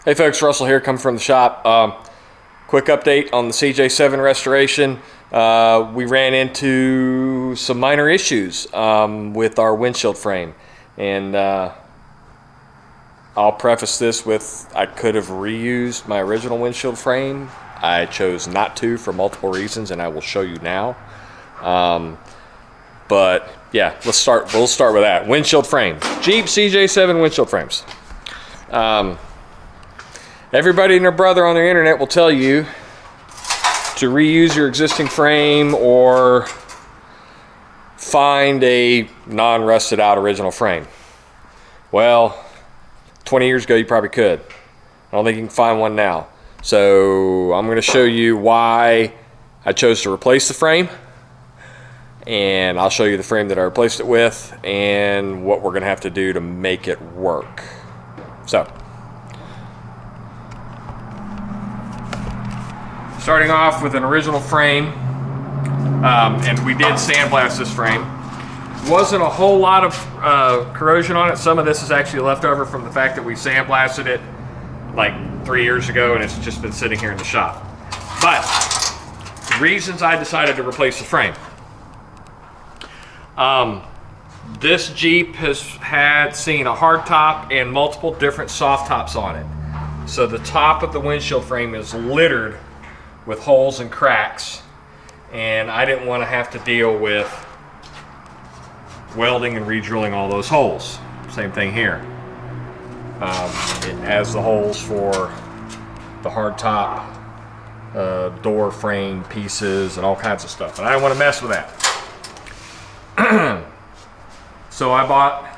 Hey folks, Russell here, coming from the shop. Quick update on the CJ7 restoration. We ran into some minor issues with our windshield frame, and I'll preface this with I could have reused my original windshield frame. I chose not to for multiple reasons, and I will show you now. But yeah, we'll start with that. Windshield frame. Jeep CJ7 windshield frames. Everybody and their brother on the internet will tell you to reuse your existing frame or find a non-rusted out original frame. Well, 20 years ago you probably could. I don't think you can find one now. So I'm going to show you why I chose to replace the frame, and I'll show you the frame that I replaced it with and what we're going to have to do to make it work. So, starting off with an original frame, and we did sandblast this frame. Wasn't a whole lot of corrosion on it. Some of this is actually left over from the fact that we sandblasted it like 3 years ago, and it's just been sitting here in the shop. But the reasons I decided to replace the frame. This Jeep has seen a hard top and multiple different soft tops on it. So the top of the windshield frame is littered with holes and cracks, and I didn't want to have to deal with welding and re-drilling all those holes. Same thing here. It has the holes for the hard top, door frame pieces, and all kinds of stuff, and I didn't want to mess with that. So I bought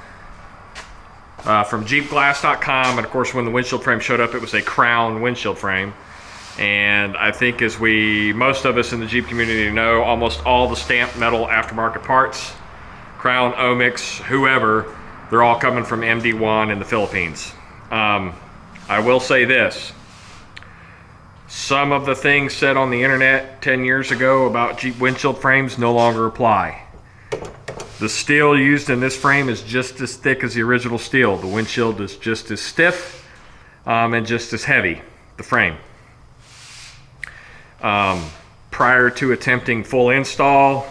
from jeepglass.com, and of course when the windshield frame showed up, it was a Crown windshield frame. And I think, as most of us in the Jeep community know, almost all the stamped metal aftermarket parts, Crown, Omix, whoever, they're all coming from MD1 in the Philippines. I will say this. Some of the things said on the internet 10 years ago about Jeep windshield frames no longer apply. The steel used in this frame is just as thick as the original steel. The windshield is just as stiff and just as heavy, the frame. Prior to attempting full install,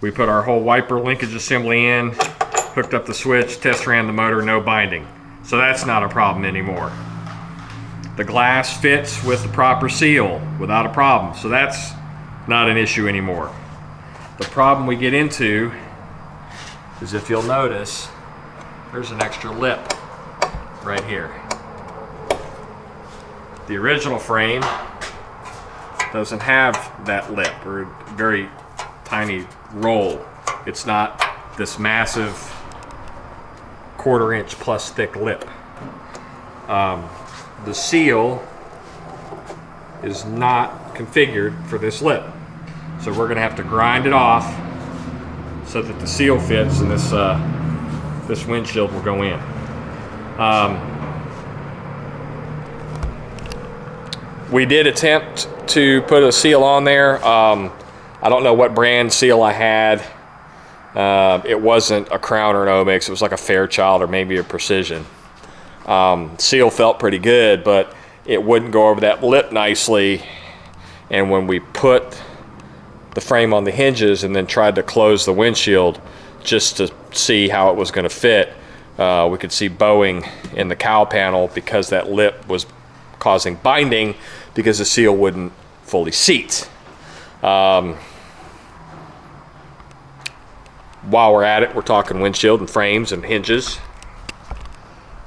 we put our whole wiper linkage assembly in, hooked up the switch, test ran the motor, no binding. So that's not a problem anymore. The glass fits with the proper seal without a problem, so that's not an issue anymore. The problem we get into is, if you'll notice, there's an extra lip right here. The original frame doesn't have that lip, or a very tiny roll. It's not this massive 1/4 inch plus thick lip. The seal is not configured for this lip, so we're gonna have to grind it off so that the seal fits, and this windshield will go in. We did attempt to put a seal on there. I don't know what brand seal I had. It wasn't a Crown or an Omix. It was like a Fairchild or maybe a Precision. Seal felt pretty good, but it wouldn't go over that lip nicely. And when we put the frame on the hinges and then tried to close the windshield just to see how it was going to fit, we could see bowing in the cowl panel because that lip was causing binding because the seal wouldn't fully seat. While we're at it, we're talking windshield and frames and hinges.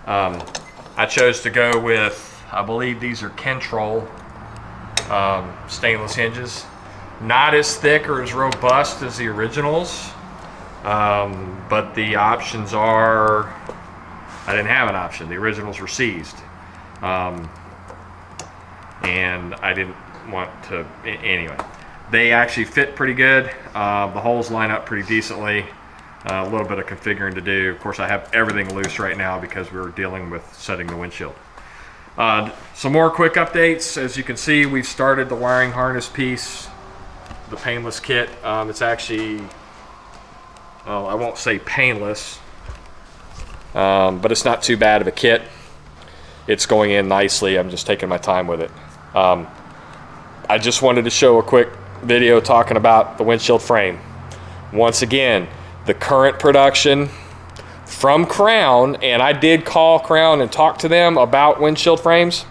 I chose to go with, I believe these are Kentrol stainless hinges. Not as thick or as robust as the originals, but the options are, I didn't have an option. The originals were seized. And I didn't want to, anyway. They actually fit pretty good. The holes line up pretty decently. A little bit of configuring to do. Of course, I have everything loose right now because we were dealing with setting the windshield. Some more quick updates. As you can see, we've started the wiring harness piece, the painless kit. It's actually, well, I won't say painless, but it's not too bad of a kit. it's going in nicely. I'm just taking my time with it. I just wanted to show a quick video talking about the windshield frame. Once again, the current production from Crown, and I did call Crown and talk to them about windshield frames,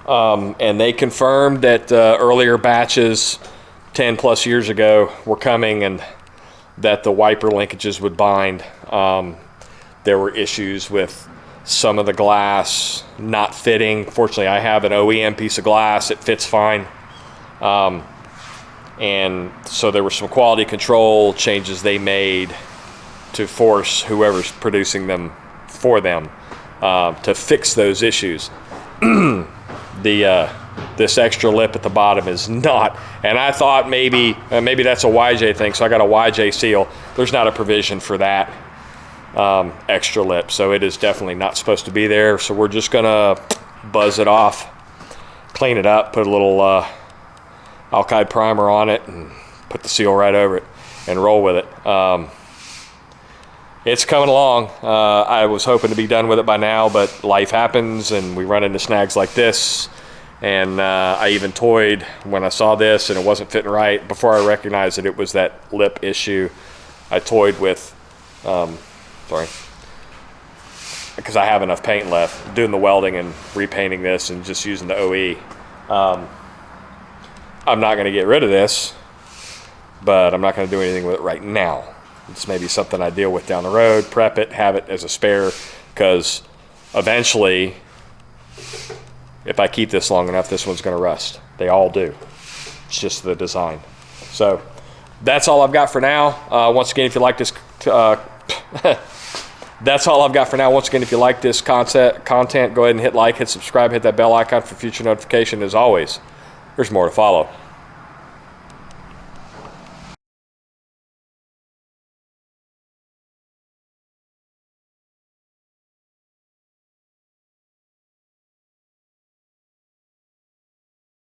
and they confirmed that earlier batches 10 plus years ago were coming and that the wiper linkages would bind. There were issues with some of the glass not fitting. Fortunately, I have an OEM piece of glass. It fits fine. And so there were some quality control changes they made to force whoever's producing them for them to fix those issues. This extra lip at the bottom is not, and I thought maybe that's a YJ thing, so I got a YJ seal. There's not a provision for that extra lip, so it is definitely not supposed to be there. So we're just gonna buzz it off, clean it up, put a little alkyd primer on it, and put the seal right over it and roll with it. It's coming along. I was hoping to be done with it by now, but life happens and we run into snags like this. And I even toyed when I saw this and it wasn't fitting right. Before I recognized that it was that lip issue, I toyed with, because I have enough paint left, doing the welding and repainting this and just using the OE. I'm not gonna get rid of this, but I'm not gonna do anything with it right now. It's maybe something I deal with down the road, prep it, have it as a spare, because eventually, if I keep this long enough, this one's gonna rust. They all do. It's just the design. So that's all I've got for now. Once again, if you like this, that's all I've got for now. Once again, if you like this content, go ahead and hit like, hit subscribe, hit that bell icon for future notification. As always, there's more to follow.